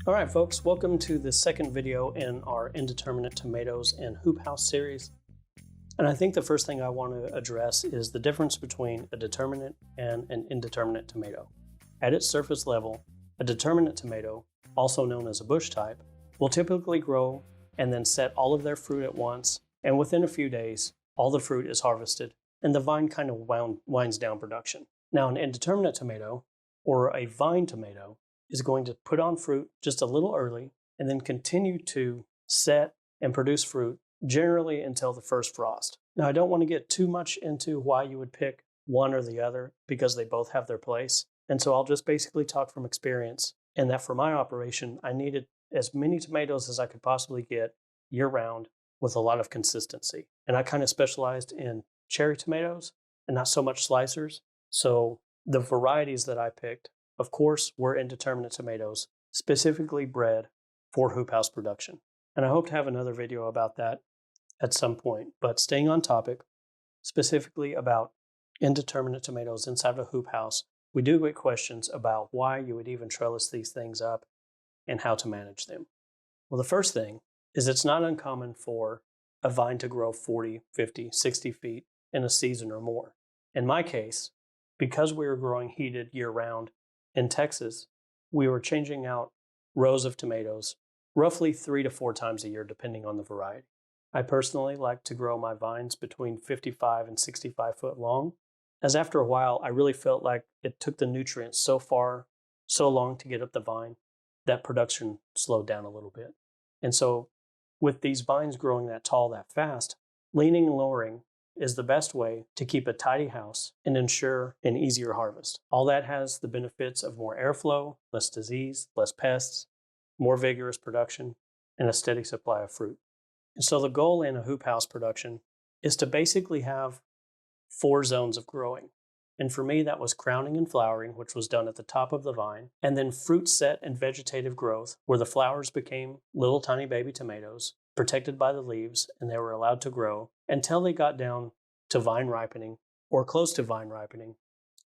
All right, folks, welcome to the second video in our Indeterminate Tomatoes and Hoop House series. And I think the first thing I want to address is the difference between a determinate and an indeterminate tomato. At its surface level, a determinate tomato, also known as a bush type, will typically grow and then set all of their fruit at once, and within a few days, all the fruit is harvested, and the vine kind of winds down production. Now, an indeterminate tomato, or a vine tomato, is going to put on fruit just a little early and then continue to set and produce fruit generally until the first frost. Now, I don't want to get too much into why you would pick one or the other because they both have their place. And so I'll just basically talk from experience, and that for my operation, I needed as many tomatoes as I could possibly get year round with a lot of consistency. And I kind of specialized in cherry tomatoes and not so much slicers. So the varieties that I picked, of course, were indeterminate tomatoes, specifically bred for hoop house production. And I hope to have another video about that at some point. But staying on topic, specifically about indeterminate tomatoes inside a hoop house, we do get questions about why you would even trellis these things up and how to manage them. Well, the first thing is it's not uncommon for a vine to grow 40, 50, 60 feet in a season or more. In my case, because we were growing heated year-round in Texas, we were changing out rows of tomatoes roughly 3 to 4 times a year, depending on the variety. I personally like to grow my vines between 55 and 65 foot long, as after a while, I really felt like it took the nutrients so long to get up the vine that production slowed down a little bit. And so with these vines growing that tall, that fast, leaning and lowering is the best way to keep a tidy house and ensure an easier harvest. All that has the benefits of more airflow, less disease, less pests, more vigorous production, and a steady supply of fruit. And so the goal in a hoop house production is to basically have 4 zones of growing. And for me, that was crowning and flowering, which was done at the top of the vine, and then fruit set and vegetative growth, where the flowers became little tiny baby tomatoes, protected by the leaves, and they were allowed to grow until they got down to vine ripening or close to vine ripening,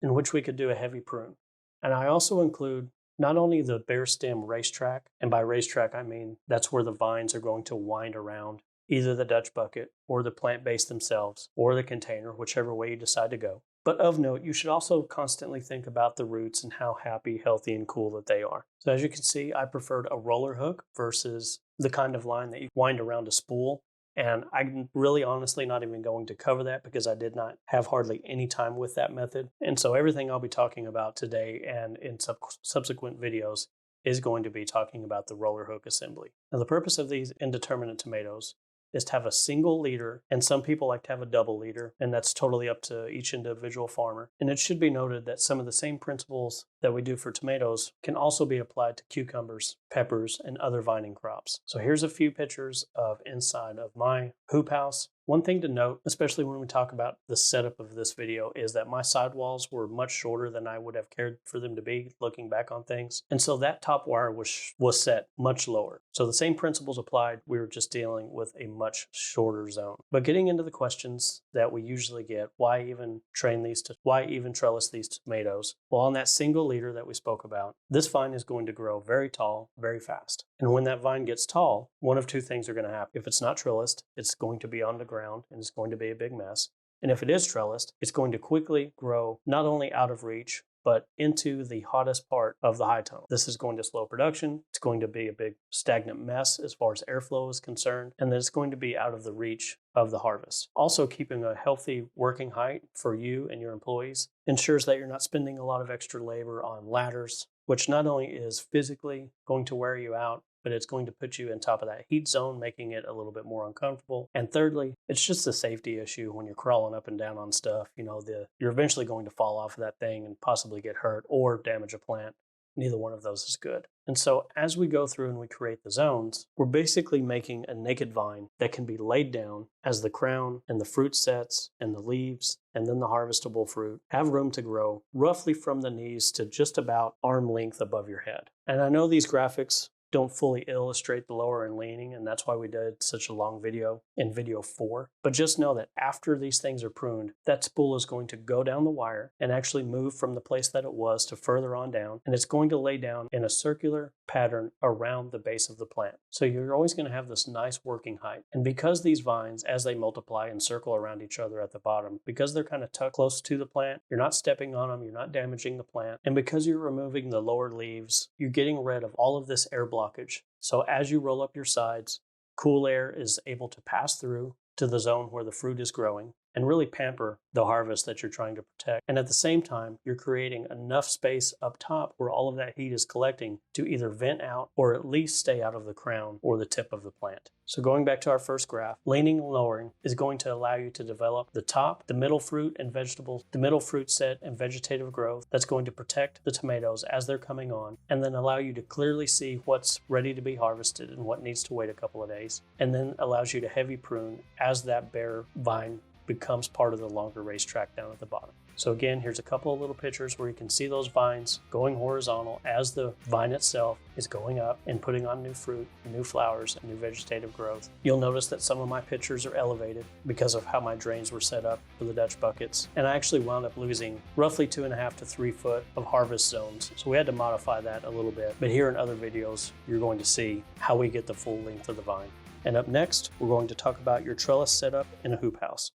in which we could do a heavy prune. And I also include not only the bare stem racetrack, and by racetrack I mean that's where the vines are going to wind around either the Dutch bucket or the plant base themselves or the container, whichever way you decide to go. But of note, you should also constantly think about the roots and how happy, healthy, and cool that they are. So as you can see, I preferred a roller hook versus the kind of line that you wind around a spool. And I'm really honestly not even going to cover that because I did not have hardly any time with that method. And so everything I'll be talking about today and in subsequent videos is going to be talking about the roller hook assembly. Now, the purpose of these indeterminate tomatoes is to have a single leader, and some people like to have a double leader, and that's totally up to each individual farmer. And it should be noted that some of the same principles that we do for tomatoes can also be applied to cucumbers, peppers, and other vining crops. So here's a few pictures of inside of my hoop house. One thing to note, especially when we talk about the setup of this video, is that my sidewalls were much shorter than I would have cared for them to be looking back on things. And so that top wire was set much lower. So the same principles applied, we were just dealing with a much shorter zone. But getting into the questions that we usually get, why even trellis these tomatoes? Well, on that single leader that we spoke about, this vine is going to grow very tall, very fast. And when that vine gets tall, one of 2 things are going to happen. If it's not trellised, it's going to be on the ground and it's going to be a big mess. And if it is trellised, it's going to quickly grow not only out of reach, but into the hottest part of the high tone. This is going to slow production. It's going to be a big stagnant mess as far as airflow is concerned, and then it's going to be out of the reach of the harvest. Also, keeping a healthy working height for you and your employees ensures that you're not spending a lot of extra labor on ladders, which not only is physically going to wear you out, but it's going to put you in top of that heat zone, making it a little bit more uncomfortable. And thirdly, it's just a safety issue when you're crawling up and down on stuff. You're eventually going to fall off of that thing and possibly get hurt or damage a plant. Neither one of those is good. And so as we go through and we create the zones, we're basically making a naked vine that can be laid down as the crown and the fruit sets and the leaves and then the harvestable fruit have room to grow roughly from the knees to just about arm length above your head. And I know these graphics don't fully illustrate the lower and leaning, and that's why we did such a long video in video 4. But just know that after these things are pruned, that spool is going to go down the wire and actually move from the place that it was to further on down, and it's going to lay down in a circular pattern around the base of the plant. So you're always going to have this nice working height. And because these vines, as they multiply and circle around each other at the bottom, because they're kind of tucked close to the plant, you're not stepping on them, you're not damaging the plant. And because you're removing the lower leaves, you're getting rid of all of this air blockage. So as you roll up your sides, cool air is able to pass through to the zone where the fruit is growing and really pamper the harvest that you're trying to protect. And at the same time, you're creating enough space up top where all of that heat is collecting to either vent out or at least stay out of the crown or the tip of the plant. So going back to our first graph, leaning and lowering is going to allow you to develop the top, the middle fruit and vegetables, the middle fruit set and vegetative growth that's going to protect the tomatoes as they're coming on, and then allow you to clearly see what's ready to be harvested and what needs to wait a couple of days, and then allows you to heavy prune as that bare vine becomes part of the longer racetrack down at the bottom. So again, here's a couple of little pictures where you can see those vines going horizontal as the vine itself is going up and putting on new fruit, new flowers, and new vegetative growth. You'll notice that some of my pictures are elevated because of how my drains were set up for the Dutch buckets. And I actually wound up losing roughly 2.5 to 3 foot of harvest zones. So we had to modify that a little bit. But here in other videos, you're going to see how we get the full length of the vine. And up next, we're going to talk about your trellis setup in a hoop house.